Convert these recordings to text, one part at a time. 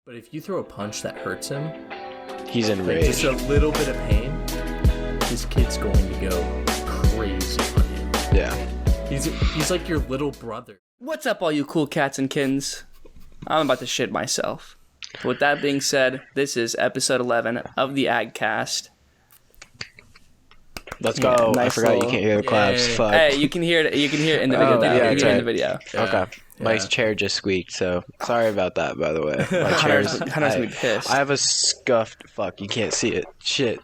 But if you throw a punch that hurts him, he's enraged. Just a little bit of pain, this kid's going to go crazy on you. Yeah. He's like your little brother. What's up, all you cool cats and kins? I'm about to shit myself. With that being said, this is episode 11 of the AgCast. Let's go. Nice I forgot you can't hear the claps. Yay. Fuck. Hey, you can hear it. You can hear it in the video. yeah, you can that's hear it in right. the video. Yeah. Okay. My chair just squeaked, so sorry about that, by the way. My chair's... Hunter's gonna be pissed. I have a scuffed... Fuck, you can't see it. Shit.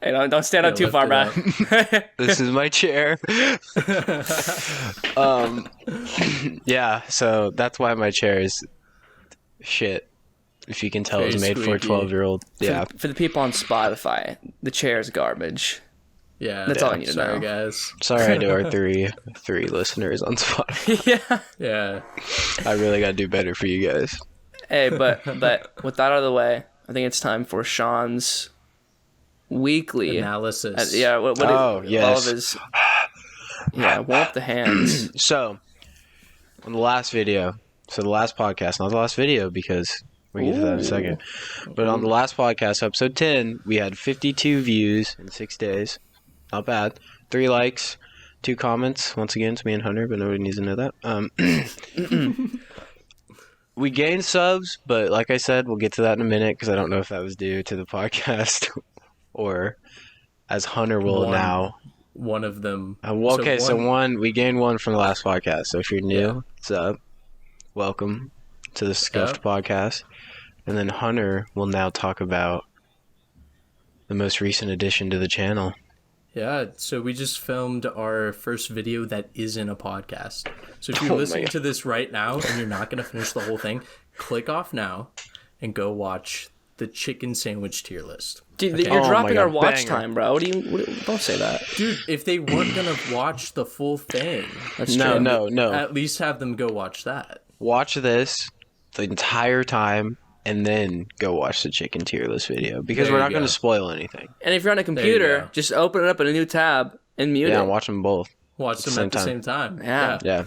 Hey, don't stand up too far, bro. This is my chair. Yeah, so that's why my chair is shit. If you can tell, it was made for a 12-year-old. Yeah. For the people on Spotify, the chair is garbage. Yeah. That's all I need to Sorry, know. guys. Sorry to our three listeners on Spotify. Yeah. Yeah. I really gotta do better for you guys. Hey, but with that out of the way, I think it's time for Sean's weekly Analysis. Yeah. All yes. of his. Yeah. Warm up the hands. So, on the last video, the last podcast, not the last video because we'll get to that in a second. But on the last podcast, episode 10, we had 52 views in 6 days. Not bad. 3 likes, 2 comments. Once again, it's me and Hunter, but nobody needs to know that. We gained subs, but like I said, we'll get to that in a minute because I don't know if that was due to the podcast or as Hunter will now. One of them. We gained 1 from the last podcast. So if you're new, what's up? Welcome to the Scuffed podcast. And then Hunter will now talk about the most recent addition to the channel. Yeah, so we just filmed our first video that isn't a podcast. So if you're listening to this right now and you're not going to finish the whole thing, click off now and go watch the chicken sandwich tier list. Dude, Okay? you're dropping our God, watch banger. time, bro. Don't say that. Dude, if they weren't going to watch the full thing, That's No, true. no. at least have them go watch that. Watch this the entire time and then go watch the chicken tier list video because There we're you not going go. to spoil anything. And if you're on a you computer, go. just open it up in a new tab and mute Yeah, it. watch them both. Watch them at the same time. Yeah. Yeah.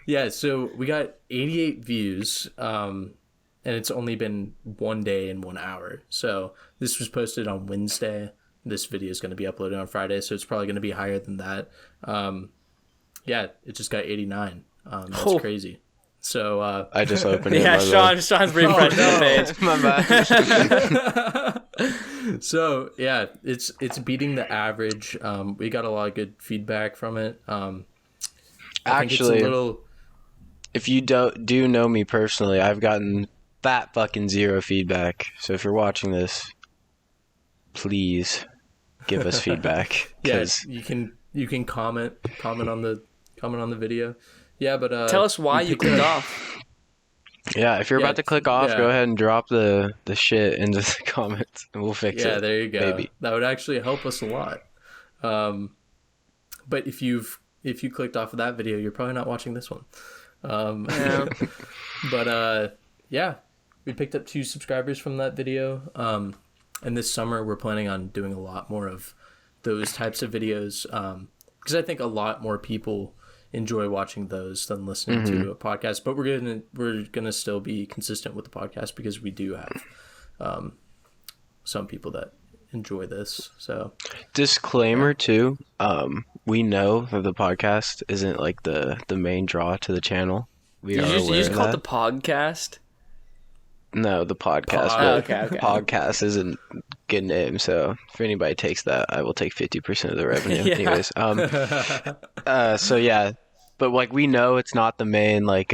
Yeah, so we got 88 views, and it's only been 1 day and 1 hour. So this was posted on Wednesday. This video is going to be uploaded on Friday, so it's probably going to be higher than that. Yeah, it just got 89. That's crazy. So I just opened it. Yeah, my bad. Sean's refreshing the page. My bad. So yeah, it's beating the average. We got a lot of good feedback from it. I think Actually, it's a little... if you do know me personally, I've gotten that fucking 0 feedback. So if you're watching this, please give us feedback. Yeah, 'cause you can comment on the video. Yeah, but Tell us why you clicked off. yeah, if you're Yeah, about to click off, yeah. go ahead and drop the shit into the comments, and we'll fix it. Yeah, there you go. Maybe. That would actually help us a lot. But if you clicked off of that video, you're probably not watching this one. But yeah, we picked up 2 subscribers from that video. And this summer we're planning on doing a lot more of those types of videos. Because I think a lot more people enjoy watching those than listening to a podcast. But we're gonna still be consistent with the podcast because we do have some people that enjoy this. So Disclaimer too, we know that the podcast isn't like the main draw to the channel. We You are just, aware you just of call it that. the podcast? No, the podcast. Pod. But Okay. podcast isn't a good name, so if anybody takes that, I will take 50% of the revenue. Yeah. Anyways, so yeah, but like we know it's not the main like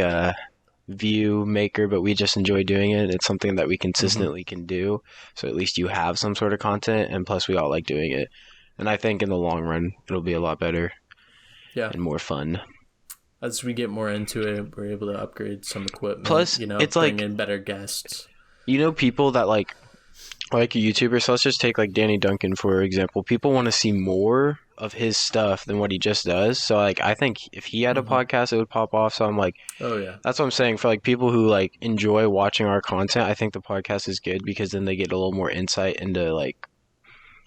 view maker, but we just enjoy doing it. It's something that we consistently can do, so at least you have some sort of content, and plus we all like doing it. And I think in the long run, it'll be a lot better, and more fun. as we get more into it, we're able to upgrade some equipment. Plus, it's bring like- in better guests. You know, people that like YouTubers. So let's just take like Danny Duncan for example. People want to see more of his stuff than what he just does. So like, I think if he had a podcast, it would pop off. So I'm like, Oh yeah, that's what I'm saying. For like people who like enjoy watching our content, I think the podcast is good because then they get a little more insight into like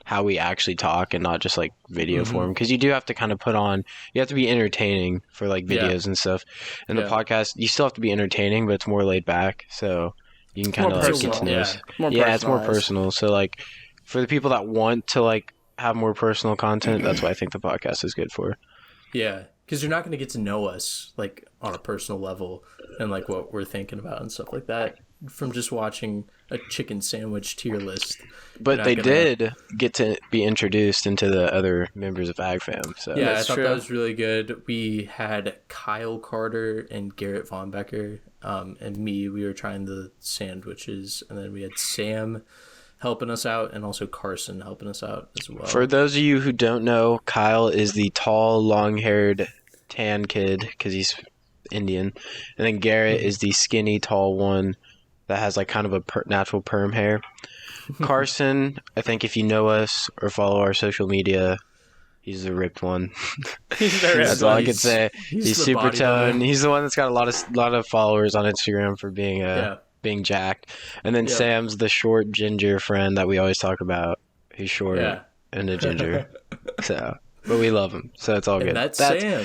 how we actually talk and not just like video form, because you do have to kind of you have to be entertaining for like videos and stuff. And the podcast, you still have to be entertaining, but it's more laid back, so you can kind of like get to know us. It's more personal. So like for the people that want to like have more personal content, that's what I think the podcast is good for. Yeah, because you're not going to get to know us like on a personal level and like what we're thinking about and stuff like that from just watching a chicken sandwich tier list. But they did get to be introduced into the other members of AgFam. So yeah, I thought that was really good. We had Kyle Carter and Garrett Von Becker and me. We were trying the sandwiches, and then we had Sam helping us out and also Carson helping us out as well. For those of you who don't know, Kyle is the tall, long-haired, tan kid because he's Indian. And then Garrett is the skinny, tall one that has like kind of a natural perm hair. Carson, I think if you know us or follow our social media, he's the ripped one. That's all I could say. He's super toned. He's the one that's got a lot of followers on Instagram for being jacked. And then Sam's the short ginger friend that we always talk about. He's short and a ginger. But we love him, so it's all good. That's Sam.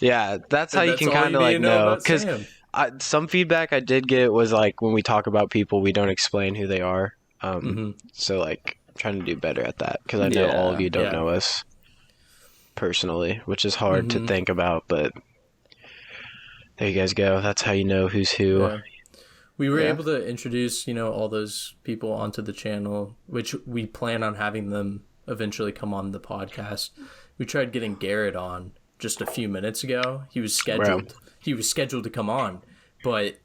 Yeah, that's how you can kind of like know. Because some feedback I did get was like when we talk about people, we don't explain who they are. So like I'm trying to do better at that because I know all of you don't know us personally, which is hard to think about. But there you guys go. That's how you know who's who. Yeah. We were able to introduce, all those people onto the channel, which we plan on having them eventually come on the podcast. We tried getting Garrett on just a few minutes ago. He was scheduled. Wow. He was scheduled to come on, but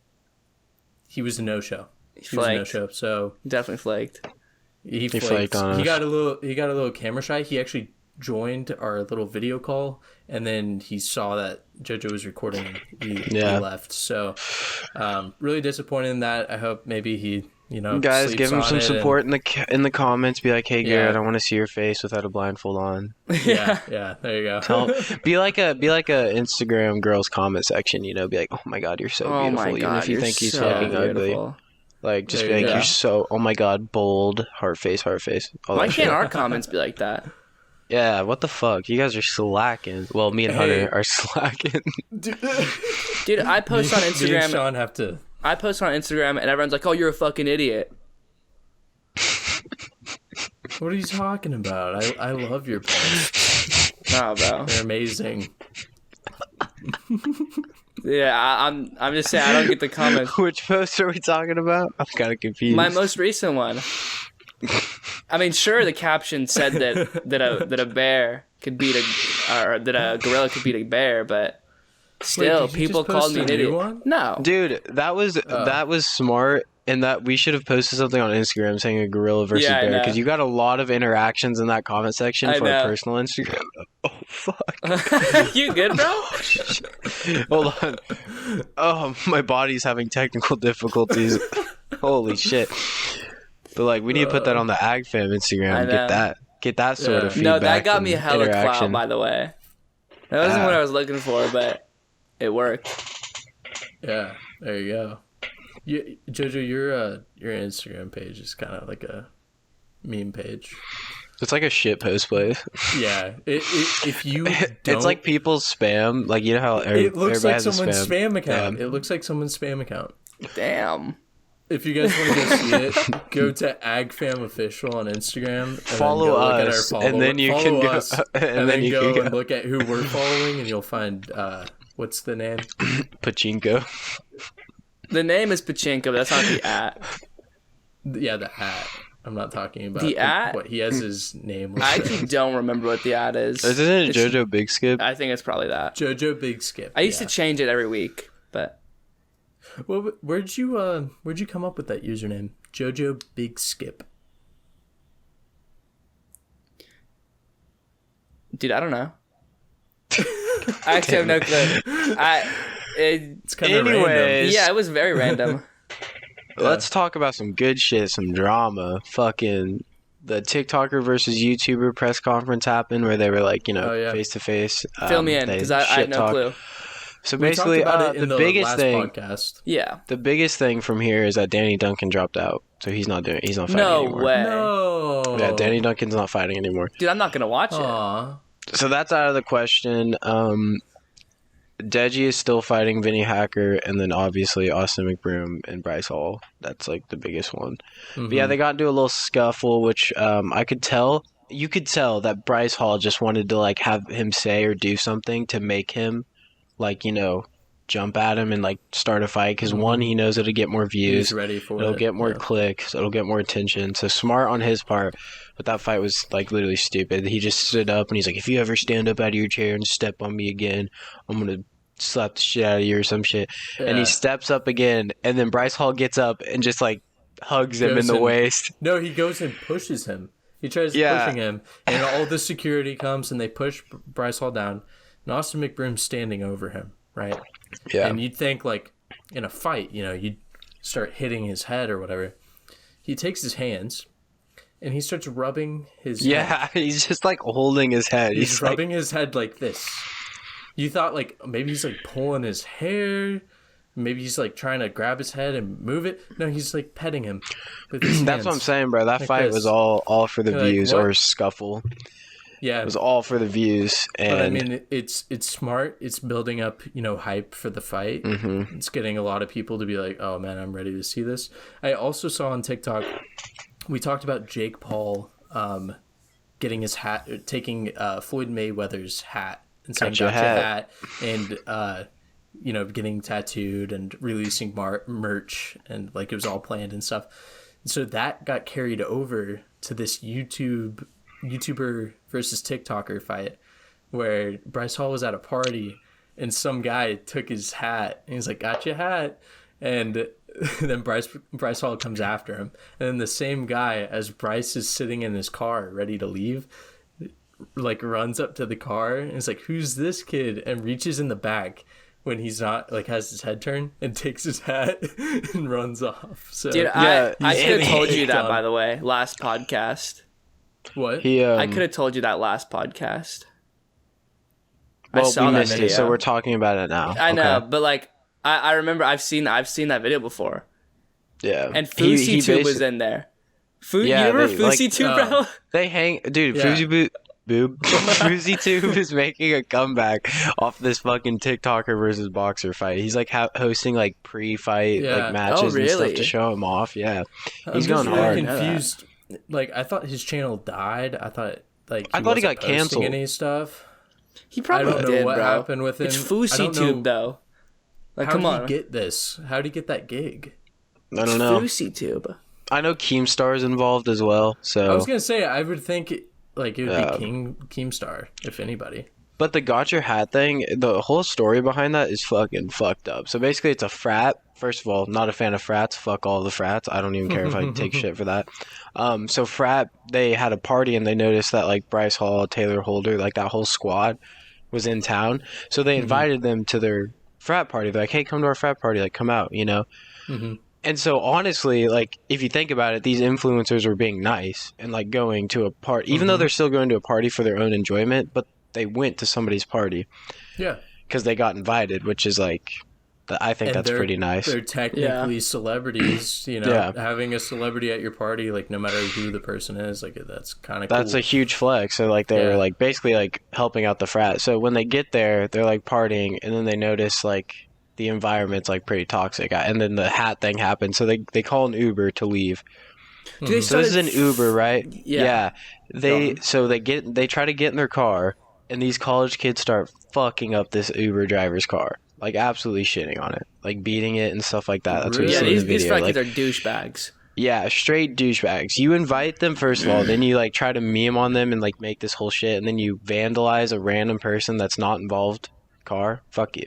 he was a no-show. He was a no-show. So definitely flaked. He flaked on us. He got a little camera shy. He actually joined our little video call, and then he saw that JoJo was recording and he left. So really disappointed in that. I hope maybe he guys, give him some support in the comments. Be like, hey Garrett, I want to see your face without a blindfold on. Yeah, there you go. Be like a Instagram girls comment section, be like, oh my god, you're so beautiful, even if you think he's fucking ugly. Like, just be like, you're so, oh my god, bold, heart face. Why can't our comments be like that? Yeah, what the fuck? You guys are slacking. Well, me and Hunter are slacking. Dude, I post on Instagram. Me and Sean have to. I post on Instagram and everyone's like, oh, you're a fucking idiot. What are you talking about? I love your posts. Nah, bro. They're amazing. Yeah, I'm just saying I don't get the comments. Which post are we talking about? I'm kind of confused. My most recent one. I mean, sure, the caption said that a bear could beat or that a gorilla could beat a bear, but still, people called me an idiot. No, dude, that was smart, and that we should have posted something on Instagram saying a gorilla versus bear, because you got a lot of interactions in that comment section for a personal Instagram. Oh fuck! You good, bro? Hold on. Oh, my body's having technical difficulties. Holy shit! But like, we need to put that on the AgFam Instagram. Get that sort of feedback. No, that got me hella clout, by the way. That wasn't what I was looking for, but it worked. Yeah, there you go. Jojo, your Instagram page is kind of like a meme page. It's like a shit post place. Yeah, if you don't, it's like people's spam. Like, you know how it looks like someone's spam account. It looks like someone's spam account. Damn. If you guys want to go see it, go to AgFam Official on Instagram. And follow us, and then you can go. And then go and look at who we're following, and you'll find what's the name? Pachinko. The name is Pachinko, but that's not the at. Yeah, the at. I'm not talking about the at. What he has his name. I actually don't remember what the at is. Isn't it JoJo Big Skip? I think it's probably that. JoJo Big Skip. I used to change it every week, but. Well, where'd you come up with that username, JoJo Big Skip? Dude, I don't know. I actually have no clue. It's kind of random. Yeah, it was very random. Let's talk about some good shit, some drama. Fucking the TikToker versus YouTuber press conference happened where they were like, face to face. Fill me in, because I had no clue. So We talked basically, about it in the the biggest last thing, Yeah. the biggest thing from here is that Danny Duncan dropped out, so he's not fighting No anymore. way. No. Yeah, Danny Duncan's not fighting anymore. Dude, I'm not gonna watch it. Aw. So that's out of the question. Deji is still fighting Vinny Hacker, and then obviously Austin McBroom and Bryce Hall. That's like the biggest one. But yeah, they got into a little scuffle, which you could tell that Bryce Hall just wanted to like have him say or do something to make him like, jump at him and like start a fight. Because one, he knows it'll get more views. He's ready for It'll it. get more clicks. It'll get more attention. So smart on his part. But that fight was like literally stupid. He just stood up and he's like, if you ever stand up out of your chair and step on me again, I'm going to slap the shit out of you or some shit. Yeah. And he steps up again. And then Bryce Hall gets up and just like hugs him in the waist. No, he goes and pushes him. He tries pushing him. And all the security comes and they push Bryce Hall down. And Austin McBroom's standing over him, right? Yeah. And you'd think like in a fight, you'd start hitting his head or whatever. He takes his hands. And he starts rubbing his head. He's just like holding his head. He's rubbing his head like this. You thought like maybe he's like pulling his hair. Maybe he's like trying to grab his head and move it. No, he's like petting him with his hands. That's what I'm saying, bro. That fight was all for the views or scuffle. Yeah. It was all for the views. And but I mean, it's smart. It's building up, hype for the fight. Mm-hmm. It's getting a lot of people to be like, oh man, I'm ready to see this. I also saw on TikTok, we talked about Jake Paul getting his hat, taking Floyd Mayweather's hat and saying, "Got your hat," and getting tattooed and releasing merch, and like it was all planned and stuff. And so that got carried over to this YouTuber versus TikToker fight, where Bryce Hall was at a party and some guy took his hat and he's like, "Got your hat," and then Bryce Hall comes after him, and then the same guy, as Bryce is sitting in his car ready to leave, like runs up to the car and is like, "Who's this kid?" and reaches in the back when he's not like has his head turned and takes his hat and runs off. So dude, I could have told you that, by the way, last podcast. What? I could have told you that last podcast. Well, I saw we that missed video. it, so we're talking about it now. I know, but like I remember I've seen that video before. Yeah. And FouseyTube was in there. You remember FouseyTube, bro? They hang, dude. Yeah. FouseyTube is making a comeback off this fucking TikToker versus boxer fight. He's like hosting like pre-fight like matches and stuff to show him off. Yeah, he's going hard. Confused. Like I thought his channel died. I thought he got canceled. Any stuff? He probably I don't know what happened with him. It's FouseyTube though. Like, come on. How did he get this? How did he get that gig? I don't know. FouseyTube. I know Keemstar's involved as well. So I was gonna say I would think it would be Keemstar if anybody. But the got your hat thing, the whole story behind that is fucking fucked up. So basically, it's a frat. First of all, not a fan of frats. Fuck all the frats. I don't even care if I take shit for that. So frat, they had a party and they noticed that like Bryce Hall, Taylor Holder, like that whole squad was in town. So they invited them to their frat party. They're like, "Hey, come to our frat party. Like, come out," And so honestly, like if you think about it, these influencers were being nice and like going to a party, even though they're still going to a party for their own enjoyment, but they went to somebody's party. Yeah. Because they got invited, which is like, I think that's pretty nice. They're technically celebrities, having a celebrity at your party, like no matter who the person is, like that's kind of cool. That's a huge flex. So like they're like basically like helping out the frat. So when they get there, they're like partying, and then they notice like the environment's like pretty toxic, and then the hat thing happens. So they call an Uber to leave. So this is an Uber, right? Yeah. They try to get in their car, and these college kids start fucking up this Uber driver's car, like absolutely shitting on it, like beating it and stuff like that. That's what you see in the video. These frat kids are douchebags. Yeah, straight douchebags. You invite them first of all, then you like try to meme on them and like make this whole shit, and then you vandalize a random person that's not involved car. Fuck you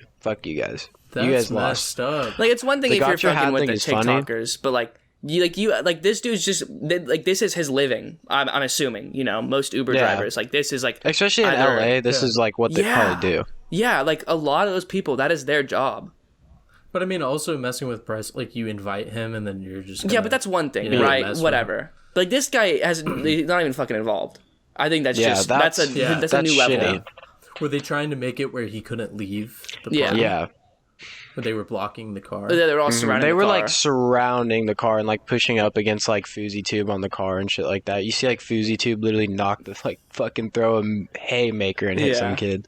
guys. That's you guys messed up. Like it's one thing if you're fucking with the TikTokers, but like this dude's just like this is his living. I'm assuming most Uber drivers like this is like especially in LA. This is like what they probably do. Yeah, like a lot of those people, that is their job. But I mean, also messing with Bryce, like you invite him and then you're just but that's one thing, right? Whatever. But like this guy he's not even fucking involved. I think that's that's a new level. Were they trying to make it where he couldn't leave the Yeah. party? Yeah. But they were blocking the car. Yeah, they're all surrounding They the were car. like surrounding the car and like pushing up against like Fousey Tube on the car and shit like that. You see like Fousey Tube literally knock the like fucking throw a haymaker and hit some kid.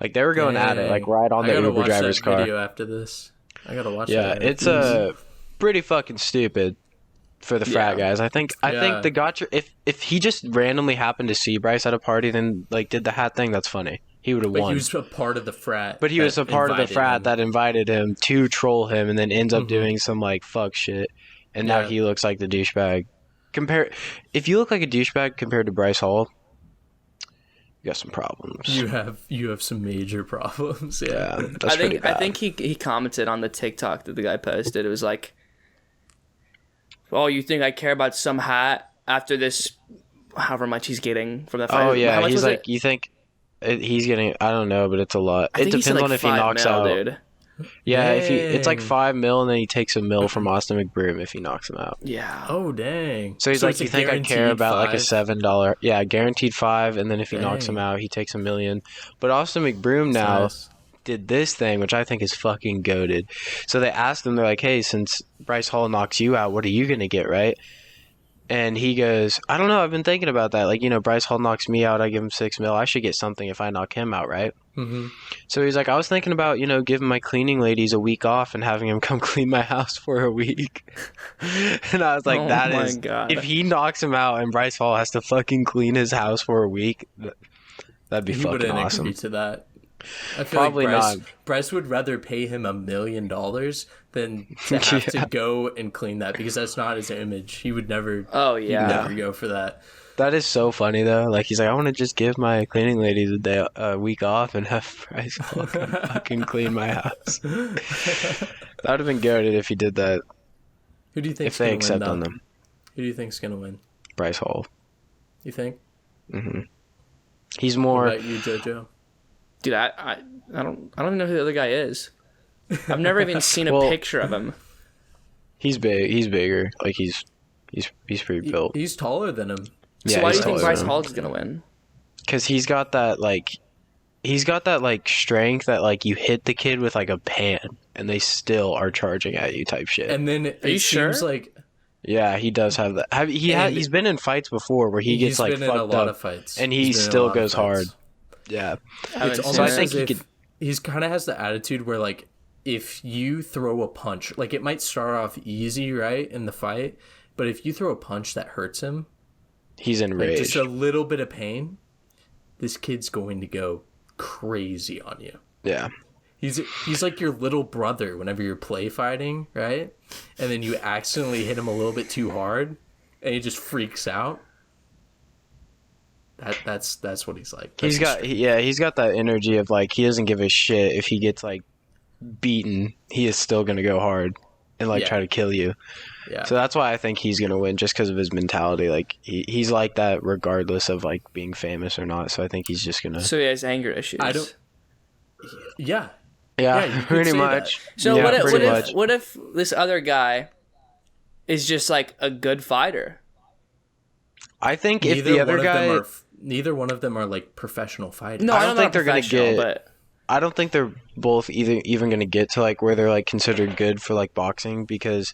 Like they were going at it like right on the Uber driver's car. Video after this. I gotta watch Yeah, that. it's pretty fucking stupid for the frat guys. I think the gotcha if he just randomly happened to see Bryce at a party then like did the hat thing, that's funny. He would have won. He was a part of the frat. But he was a part of the frat that invited him to troll him and then ends up doing some like fuck shit. And now he looks like the douchebag. If you look like a douchebag compared to Bryce Hall, you got some problems. You have some major problems. Yeah. That's pretty bad. I think he commented on the TikTok that the guy posted. It was like, "Oh, you think I care about some hat after this? However much he's getting from the fight." Oh yeah, how much he's was like, it? you think he's getting? I don't know, but it's a lot. I It think he said, depends like, on if he 5 knocks mil, out. dude. Yeah, if it's like Dang. $5 million, and then he takes $1 million from Austin McBroom if he knocks him out. Yeah. Oh dang. So he's like, it's you a think I care guaranteed about like a $5? $7? Yeah, guaranteed 5, and then if he knocks him Dang. out, he takes $1 million. But Austin McBroom now Nice. did this thing, which I think is fucking goated. So they asked him, they're like, hey, since Bryce Hall knocks you out, what are you gonna get, right? And he goes, I don't know, I've been thinking about that. Like, Bryce Hall knocks me out, I give him $6 million. I should get something if I knock him out, right? Mm-hmm. So he's like, I was thinking about, giving my cleaning ladies a week off and having him come clean my house for a week. And I was like, Oh that my is, God. if he knocks him out and Bryce Hall has to fucking clean his house for a week, that'd be He fucking wouldn't awesome. agree to that. I feel Probably like not. Bryce would rather pay him $1 million than to have to go and clean that because that's not his image. He would never. Oh He'd yeah. never go for that. That is so funny though. Like he's like, I want to just give my cleaning ladies a week off and have Bryce Hall come fucking clean my house. That would have been good if he did that. Who do you think If they accept on them. Who do you think's gonna win? Bryce Hall. You think? He's What more. about you, JoJo? Dude, I don't even know who the other guy is. I've never even seen a Well- picture of him. He's big. He's bigger. Like he's pretty built. He's taller than him. So Yeah, why do he's you think taller Bryce than him. Hall's gonna win? Because he's got that strength that like you hit the kid with like a pan and they still are charging at you type shit. And then you it sure? seems like Yeah, he does have that. He's been in fights before where he gets he's like been in a fucked lot up, of fights, and He's he been in a still lot of goes hard. fights. Yeah, It's So almost I as think he if could. he's kind of has the attitude where like if you throw a punch, like it might start off easy, right, in the fight, but if you throw a punch that hurts him, He's like enraged. just a little bit of pain, this kid's going to go crazy on you. Yeah, He's like your little brother whenever you're play fighting, right? And then you accidentally hit him a little bit too hard, and he just freaks out. That's what he's like. he's got that energy of like he doesn't give a shit if he gets like beaten. He is still gonna go hard and like Yeah. try to kill you. Yeah. So that's why I think he's gonna win, just because of his mentality. Like he's like that regardless of like being famous or not. So I think he's just gonna. So he has anger issues. I don't. Yeah. Yeah, you could pretty say much. So Yeah, what pretty much. if this other guy is just like a good fighter? I think if the other guy, Neither one of them are like professional fighters. No, I I don't don't think think they're gonna get- But I don't think they're both even going to get to like where they're like considered good for like boxing, because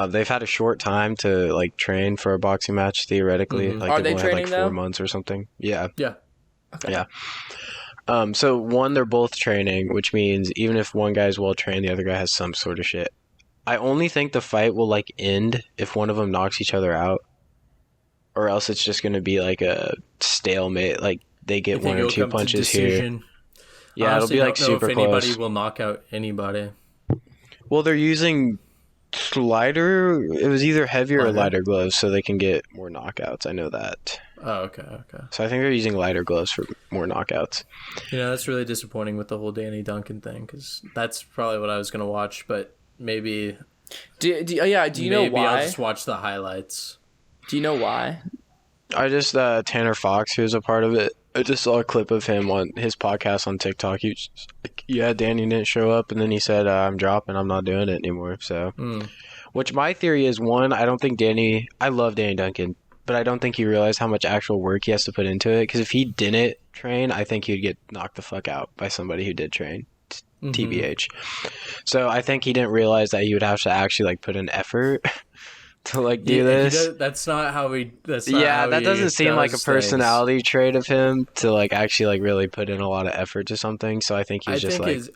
they've had a short time to like train for a boxing match theoretically. Mhm. Like Are they've they only had training, like 4 though? months or something. Yeah. Yeah. okay. Yeah. So one, they're both training, which means even if one guy's well trained, the other guy has some sort of shit. I only think the fight will like end if one of them knocks each other out, or else it's just going to be like a stalemate. Like they get I think one or it'll two come to punches here. decision. Yeah, Honestly, it'll be like don't know super if anybody close. will knock out anybody. Well, they're using lighter. It was either heavier or Lighter? lighter gloves, so they can get more knockouts. I know that. Oh, okay. So I think they're using lighter gloves for more knockouts. You know, that's really disappointing with the whole Danny Duncan thing, because that's probably what I was going to watch, but maybe... Do you know maybe why? I'll just watch the highlights. Do you know why? I just Tanner Fox, who was a part of it. I just saw a clip of him on his podcast on TikTok. He was just like, yeah, Danny didn't show up, and then he said, "I'm dropping. I'm not doing it anymore." So, which my theory is, one, I don't think Danny. I love Danny Duncan. but I don't think he realized how much actual work he has to put into it. Because if he didn't train, I think he'd get knocked the fuck out by somebody who did train. TBH. So I think he didn't realize that he would have to actually like put an effort to like do this. That's not how he. That doesn't seem like a personality trait of him to like actually like really put in a lot of effort to something. So I think he's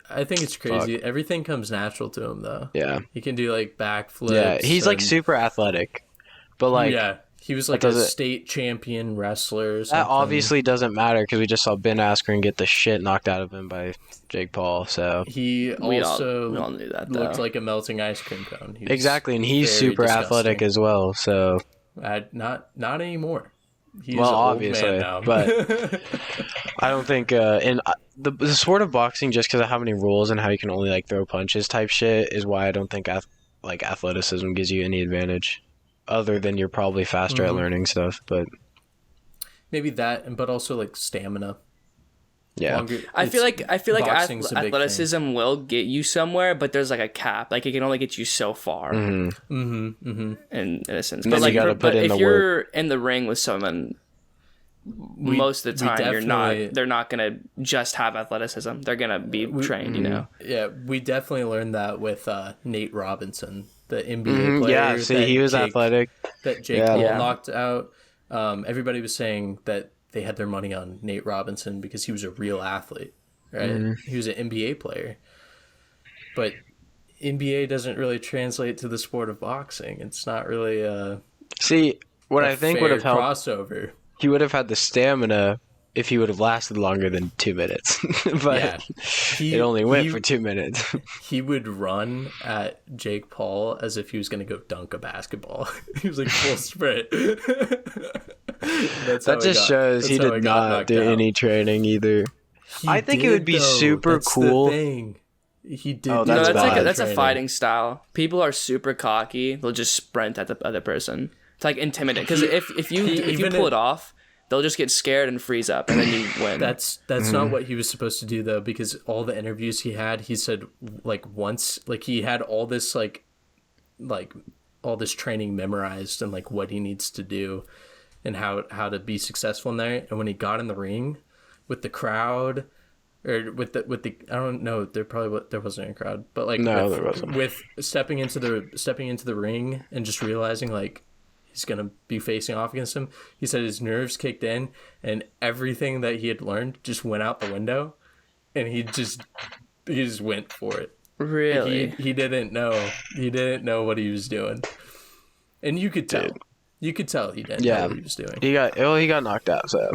I think it's crazy. Fuck. Everything comes natural to him though. Yeah, he can do like backflips. Yeah, he's like super athletic, but like he was like a state champion wrestler. Or that obviously doesn't matter because we just saw Ben Askren get the shit knocked out of him by Jake Paul. So he also we all knew that, looked like a melting ice cream cone. Exactly, and he's super athletic as well. So not anymore. He's obviously, old man now. But I don't think in the sport of boxing, just because of how many rules and how you can only like throw punches type shit, is why I don't think athleticism gives you any advantage. Other than you're probably faster at learning stuff, but maybe that, but also like stamina. Yeah, I feel like athleticism will get you somewhere, but there's like a cap. Like it can only get you so far. In a sense, but like if you're in the ring with someone, most of the time they're not gonna just have athleticism. They're gonna be trained. You know. Yeah, we definitely learned that with Nate Robinson, the NBA player. Yeah, see, he was athletic. That Jake Paul knocked out. Everybody was saying that they had their money on Nate Robinson because he was a real athlete, right? He was an NBA player. But NBA doesn't really translate to the sport of boxing. It's not really what I think would have helped crossover. He would have had the stamina if he would have lasted longer than 2 minutes. But it only went for 2 minutes. He would run at Jake Paul as if he was going to go dunk a basketball. He was like full sprint. That just shows he did not do any training either. I think it would be super cool. He did. Oh, that's a fighting style. People are super cocky. They'll just sprint at the other person. It's like intimidating. Because if you pull it off, they'll just get scared and freeze up, and then you win. That's not what he was supposed to do though, because all the interviews he had, he said like once, like he had all this like all this training memorized and like what he needs to do and how to be successful in there. And when he got in the ring with the crowd, or with the I don't know, there wasn't a crowd, but like there wasn't. With stepping into the ring and just realizing like he's gonna be facing off against him, he said his nerves kicked in and everything that he had learned just went out the window, and he just went for it. Really? Like he didn't know what he was doing, and you could tell. You could tell he didn't know what he was doing. He got knocked out. So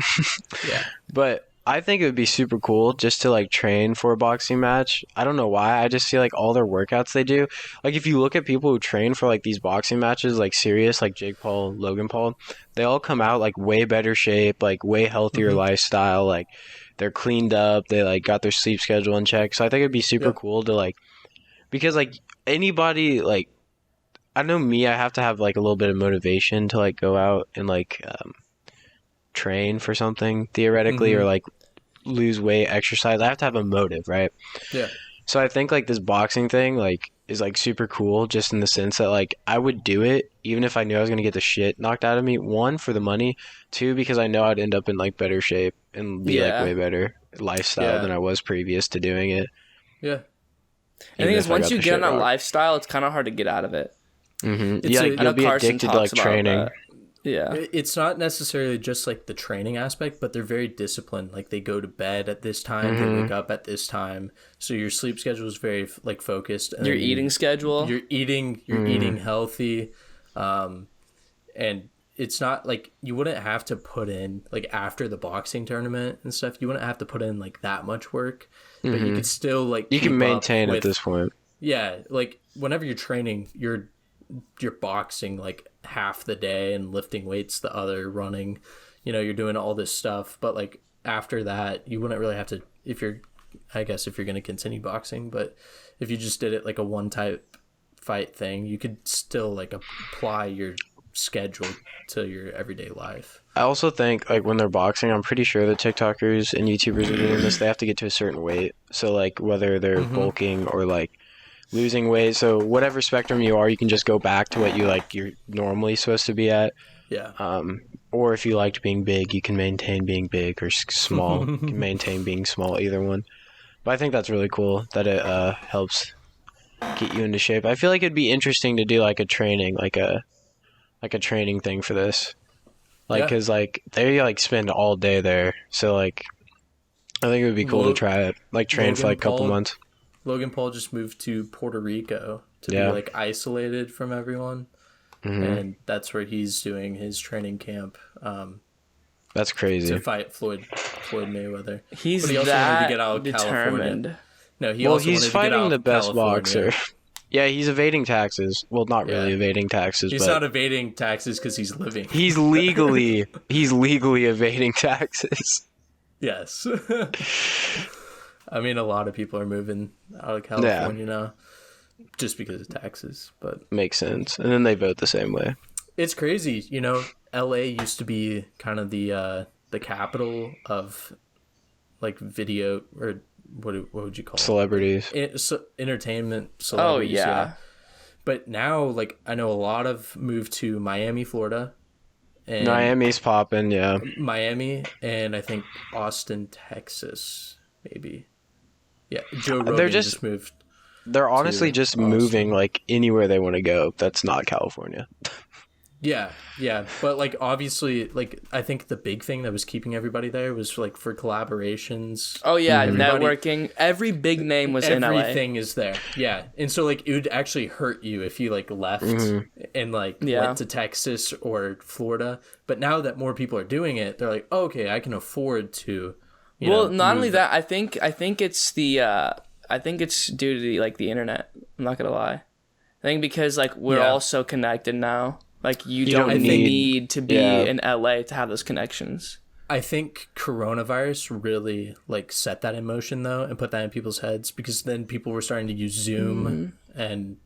yeah, but I think it would be super cool just to like train for a boxing match. I don't know why. I just feel like all their workouts they do. Like if you look at people who train for like these boxing matches, like serious, like Jake Paul, Logan Paul, they all come out like way better shape, like way healthier lifestyle. Like they're cleaned up. They like got their sleep schedule in check. So I think it'd be super cool to like, because like anybody like, I know me, I have to have like a little bit of motivation to like go out and like train for something theoretically, or like lose weight, exercise. I have to have a motive, right? Yeah. So I think like this boxing thing like is like super cool, just in the sense that like I would do it even if I knew I was gonna get the shit knocked out of me. 1, for the money. 2, because I know I'd end up in like better shape and be like way better lifestyle than I was previous to doing it. Yeah. I think is once you get on that lifestyle, it's kind of hard to get out of it. You'll be addicted to like training. Yeah, it's not necessarily just like the training aspect, but they're very disciplined. Like they go to bed at this time, they wake up at this time, so your sleep schedule is very like focused. And your eating schedule, you're eating healthy, and it's not like you wouldn't have to put in like after the boxing tournament and stuff. You wouldn't have to put in like that much work, but you could still like you can maintain at this point. Yeah, like whenever you're training, you're boxing like half the day and lifting weights the other, running, you're doing all this stuff, but like after that you wouldn't really have to, if you're going to continue boxing, but if you just did it like a one type fight thing, you could still like apply your schedule to your everyday life. I also think like when they're boxing, I'm pretty sure the TikTokers and YouTubers are doing this, they have to get to a certain weight, so like whether they're bulking or like losing weight, so whatever spectrum you are, you can just go back to what you're normally supposed to be at. Yeah. Or if you liked being big, you can maintain being big, or small. You can maintain being small, either one. But I think that's really cool that it helps get you into shape. I feel like it'd be interesting to do like a training, like a training thing for this. Like, Yeah. cause like they like spend all day there, so like I think it would be cool to try it. Like train for like a couple months. Logan Paul just moved to Puerto Rico to be like isolated from everyone, and that's where he's doing his training camp. That's crazy. To fight Floyd Mayweather. He's but he also wanted to get out of determined. California. No, he's fighting the best boxer. Yeah, he's evading taxes. Well, not really evading taxes. He's not evading taxes because he's living. He's legally evading taxes. Yes. I mean, a lot of people are moving out of California now just because of taxes, but makes sense. And then they vote the same way. It's crazy, you know. LA used to be kind of the capital of like video, or what would you call celebrities? Entertainment celebrities. Oh yeah. But now, like, I know a lot of moved to Miami, Florida. And Miami's popping, yeah. Miami, and I think Austin, Texas, maybe. Yeah, Joe Rogan just moved. They're honestly just moving like anywhere they want to go. That's not California. Yeah, but like obviously, like I think the big thing that was keeping everybody there was like for collaborations. Oh yeah, networking. Every big name was in LA. Everything is there. Yeah, and so like it would actually hurt you if you like left and like went to Texas or Florida. But now that more people are doing it, they're like, oh, okay, I can afford to. Not only that, I think it's due to the internet. I'm not gonna lie. I think because like we're all so connected now. Like you don't need to be in LA to have those connections. I think coronavirus really like set that in motion though, and put that in people's heads, because then people were starting to use Zoom and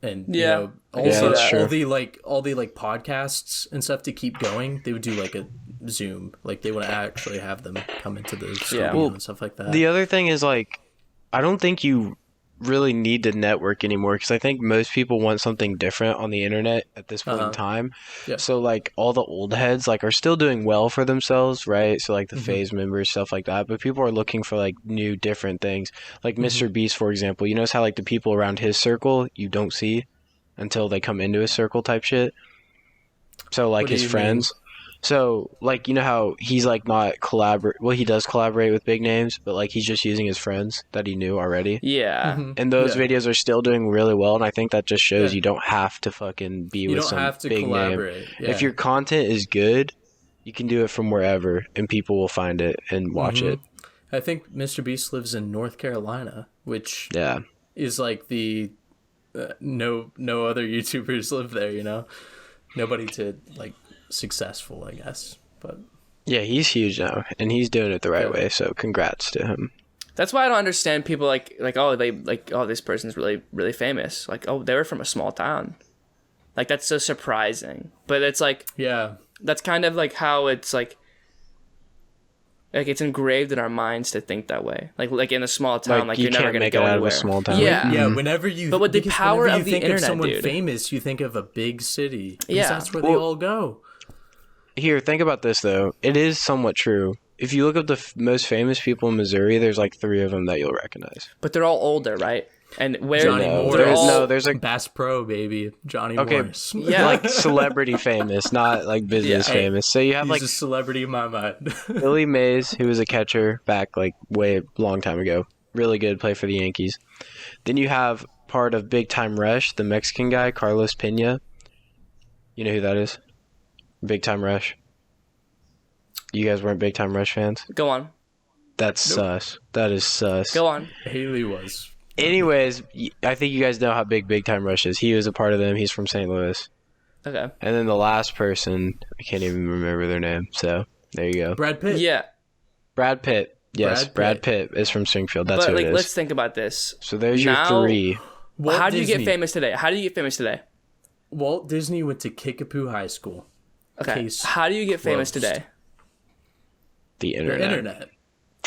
you know, also all the podcasts and stuff to keep going. They would do like a Zoom, like they would actually have them come into the studio and stuff like that. The other thing is like, I don't think you really need to network anymore, because I think most people want something different on the internet at this point in time. So like all the old heads like are still doing well for themselves, right? So like the phase members, stuff like that, but people are looking for like new different things. Like Mr. Beast, for example, you notice how like the people around his circle you don't see until they come into his circle type shit. So like his friends. So, like, you know how he's, like, not collaborate... Well, he does collaborate with big names, but, like, he's just using his friends that he knew already. Yeah. And those videos are still doing really well, and I think that just shows you don't have to fucking be with some big name. If your content is good, you can do it from wherever, and people will find it and watch it. I think Mr. Beast lives in North Carolina, which is, like, the... no other YouTubers live there, you know? Nobody to, like... successful, I guess, but yeah, he's huge now and he's doing it the right way, so congrats to him. That's why I don't understand people like this person's really famous, like, oh, they were from a small town, like that's so surprising. But it's like, that's kind of like how it's like it's engraved in our minds to think that way, like in a small town, like you're never gonna go anywhere. Small town. Whenever you but with the power of the think internet, of someone dude, famous, you think of a big city, that's where they all go. Here, think about this, though. It is somewhat true. If you look up the most famous people in Missouri, there's like 3 of them that you'll recognize. But they're all older, right? And where Johnny Morris. There's a Bass Pro, baby. Johnny Morris. Yeah. Like celebrity famous, not like business famous. So you have He's a celebrity in my mind. Billy Mays, who was a catcher back like way long time ago. Really good, play for the Yankees. Then you have part of Big Time Rush, the Mexican guy, Carlos Pena. You know who that is? Big Time Rush. You guys weren't Big Time Rush fans? Go on. That's sus. That is sus. Go on. Haley was. Anyways, I think you guys know how Big Time Rush is. He was a part of them. He's from St. Louis. Okay. And then the last person, I can't even remember their name. So there you go. Brad Pitt. Yeah. Brad Pitt. Yes, Brad Pitt is from Springfield. That's who it is. Let's think about this. So there's your 3. How do you get famous today? Walt Disney went to Kickapoo High School. Okay. How do you get famous today? The internet.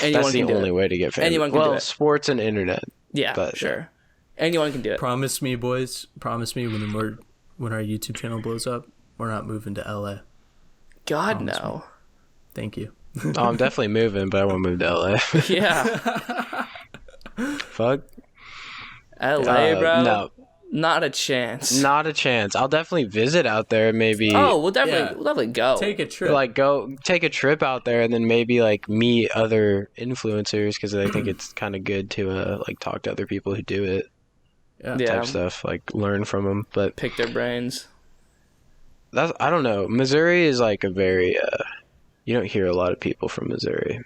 Anyone That's the only way to get famous. Anyone can do it. Sports and internet. Yeah, sure. Anyone can do it. Promise me, boys. Promise me when our YouTube channel blows up, we're not moving to LA. God, no. Thank you. Oh, I'm definitely moving, but I won't move to LA. Yeah. Fuck. LA, bro? No. Not a chance. Not a chance. I'll definitely visit out there. Maybe. Oh, we'll definitely go. Take a trip. Like go take a trip out there and then maybe like meet other influencers because I think it's kind of good to like talk to other people who do it. Yeah. Type stuff, like learn from them. But pick their brains. I don't know. Missouri is like a very you don't hear a lot of people from Missouri.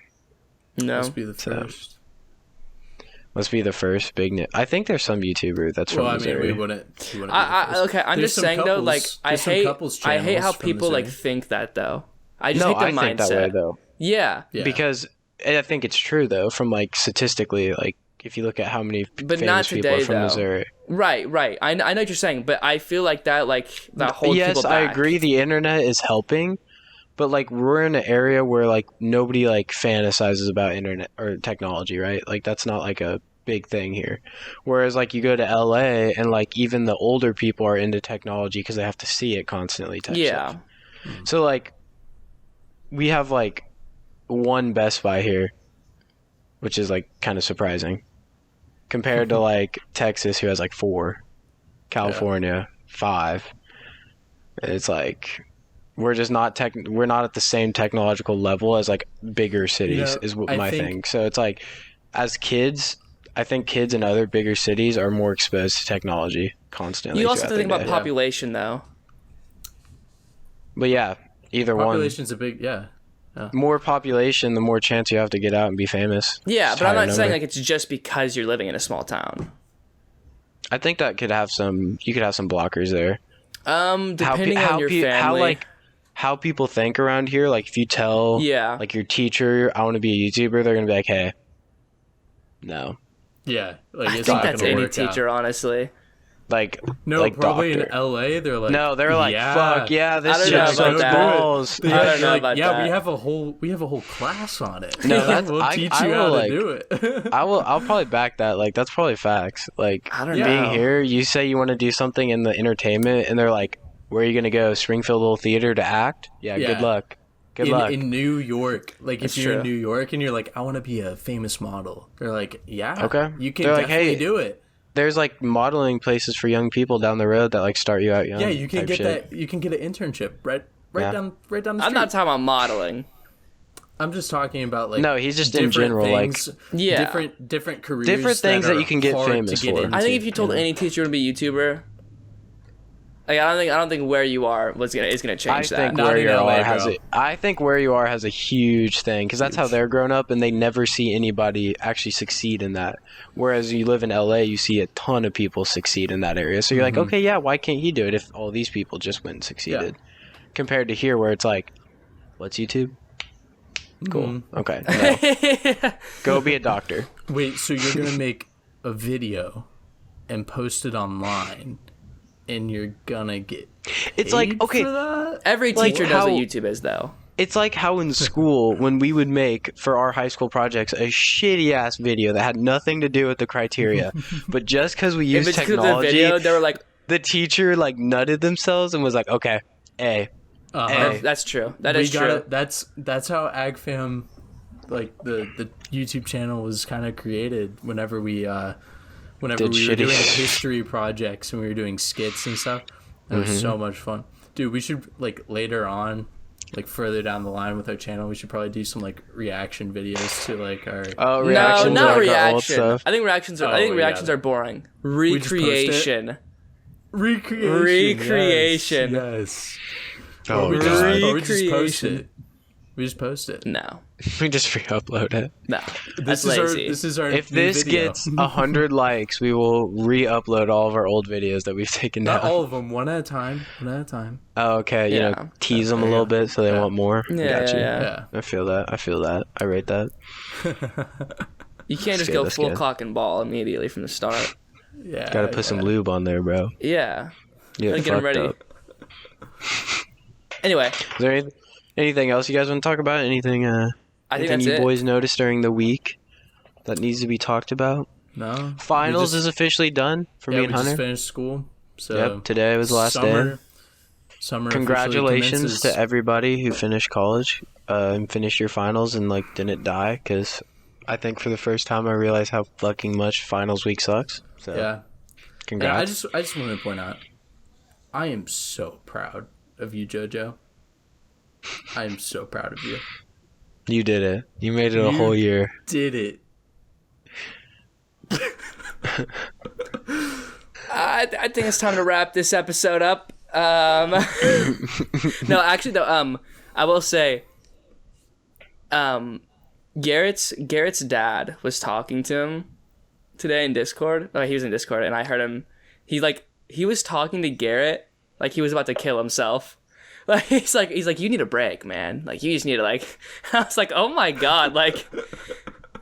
No. Must be the first. Must be the first big. I think there's some YouTuber that's from Missouri. I mean, we wouldn't be the first. Okay, I'm There's just saying though, like I hate how from people like Missouri. think that though. I just hate the I mindset. think that way though. Yeah. Because I think it's true though. From like statistically, like if you look at how many But famous not people today, are from though. Missouri. Right. I know what you're saying, but I feel like that holds Yes, people back. I agree. The internet is helping, but like we're in an area where like nobody like fantasizes about internet or technology, right? Like that's not like a big thing here. Whereas like you go to LA and like even the older people are into technology because they have to see it constantly. Type stuff. So like we have like one Best Buy here, which is like kind of surprising compared to like Texas, who has like 4, California 5. It's like we're just not we're not at the same technological level as like bigger cities is what my thing. So it's like as kids, I think kids in other bigger cities are more exposed to technology constantly. You also have to think about population though. But yeah, either Population's one. a big More population, the more chance you have to get out and be famous. Yeah, Just but I'm higher not saying number. like it's just because you're living in a small town. I think that could have some. You could have some blockers there. Depending on your family. How people think around here. Like if you tell like your teacher, I want to be a YouTuber, they're gonna be like, hey, no. Yeah, like I it's think not that's gonna any work teacher, out. honestly. Like No, like probably doctor. in LA they're like They're like, fuck yeah, I this don't know just about sucks that. balls. I don't know about that. we have a whole class on it. No, that's- we'll I- teach I you will, how to like- do it. I'll probably back that. Like that's probably facts. Like I don't being know. here, you say you want to do something in the entertainment, and they're like, where are you gonna go? Springfield Little Theater to act? Yeah. Good luck. Good luck. In New York, like That's if you're true. in New York and you're like, I want to be a famous model, they're like, yeah, Okay. you can They're like, definitely hey, do it. There's like modeling places for young people down the road that like start you out young. Yeah, you can type get shit. that. You can get an internship right Yeah. down the street. I'm not talking about modeling. I'm just talking about like No, he's just in different general, like- things, Yeah. different careers, Different things that are you can get hard famous to get for. into, I think if you told know? any teacher to be a YouTuber, like I don't think where you are is gonna change that. Not where in you LA, are has bro. I think where you are has a huge thing because that's how they're grown up and they never see anybody actually succeed in that. Whereas you live in LA, you see a ton of people succeed in that area. So you're like, okay, yeah, why can't he do it if all these people just went and succeeded? Compared to here, where it's like, what's YouTube? Cool. Okay. No. Go be a doctor. Wait, so you're gonna make a video and post it online, and you're gonna get It's like, paid okay, for that? Every Like teacher knows what how- YouTube is, though. it's like how in school when we would make for our high school projects a shitty ass video that had nothing to do with the criteria, but just because we If used it's 'cause of the technology, video, they were like, the teacher like nutted themselves and was like, okay, A. Hey. "That's true. That is true." It. That's how AgFam, like the YouTube channel was kind of created. Whenever we were doing history projects and we were doing skits and stuff, it was so much fun, dude. We should like later on, like further down the line with our channel, we should probably do some like reaction videos to like our. Oh, No, reactions not to, like, our old reaction. stuff. I think reactions are. yeah. Are boring. We just post it? Recreation. Recreation. Yes. Oh, we God. just post it. We just post it. No, We just re-upload it. no. That's This lazy. is our. If new this video. gets 100 likes, we will re-upload all of our old videos that we've taken down. Not all of them, one at a time. One at a time. Oh, okay. You Yeah. know, tease them a little bit so they want more. Yeah, Gotcha. yeah. I feel that. I rate that. You can't just good, go that's full good. cock and ball immediately from the start. Yeah. Gotta put some lube on there, bro. Yeah. You Gotta get get 'em fucked ready. up. Anyway, Is there anything else you guys want to talk about? Anything I think anything that's you it. boys noticed during the week that needs to be talked about? No. Finals We is just- officially done for yeah, me we and just Hunter. finished school. So Yep, today was the last day. summer, summer. Congratulations to everybody who finished college and finished your finals and like didn't die, because I think for the first time I realized how fucking much finals week sucks. So Yeah. congrats. And I just wanted to point out, I am so proud of you, JoJo. I am so proud of you. You did it. You made it a whole year. Did it. I think it's time to wrap this episode up. No, actually, though, I will say, Garrett's dad was talking to him today in Discord. Oh, he was in Discord, and I heard him. He was talking to Garrett like he was about to kill himself. Like he's like, you need a break, man. Like you just need to like. I was like, oh my god, like.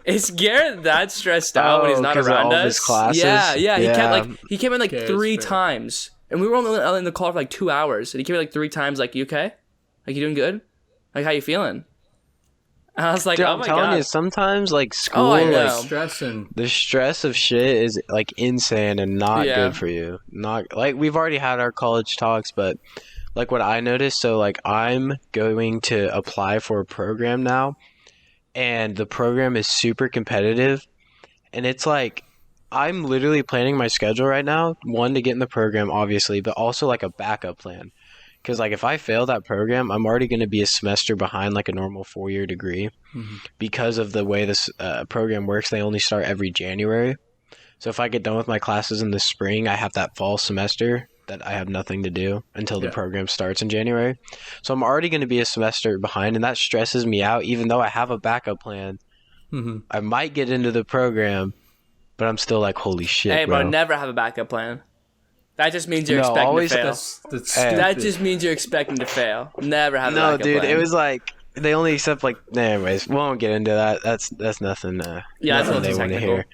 Is Garrett that stressed out when he's not around us? His classes? Yeah. He came in like Okay, 3 times, and we were only in the call for like 2 hours, and he came in like 3 times. Like, you okay? Like, you doing good? Like, how you feeling? And I was like, Dude, oh I'm my telling god. you, sometimes like school, I know. like Stressing. the stress of shit is like insane and not Yeah. good for you. Not like we've already had our college talks, but like what I noticed, so like I'm going to apply for a program now, and the program is super competitive, and it's like I'm literally planning my schedule right now, one, to get in the program obviously, but also like a backup plan, because like if I fail that program, I'm already going to be a semester behind like a normal 4-year degree. Because of the way this program works. They only start every January, so if I get done with my classes in the spring, I have that fall semester that I have nothing to do until the program starts in January. So I'm already going to be a semester behind, and that stresses me out, even though I have a backup plan. I might get into the program, but I'm still like, holy shit, Hey, bro, bro. never have a backup plan. That just means you're No, expecting always- to fail. That's Hey. stupid. That just means you're expecting to fail. Never have a No, backup dude, plan. it was like they only accept like. Anyways, we won't get into that. That's nothing. Yeah, that's a nothing little they too want to technical. hear.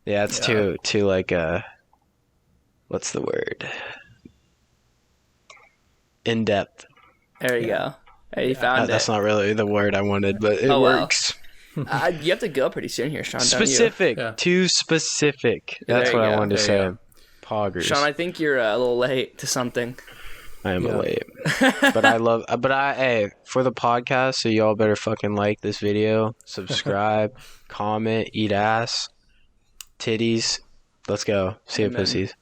Yeah, it's too like what's the word? In depth. There you go. Hey, you found it. That's not really the word I wanted, but it Oh, well. works. You have to go pretty soon here, Sean. Don't Specific, Yeah. too specific. That's There what you I go. wanted to There you say. Poggers. you? Sean, I think you're a little late to something. I am Yeah. late, but hey, for the podcast, so y'all better fucking like this video, subscribe, comment, eat ass, titties. Let's go. See you, Amen. pussies.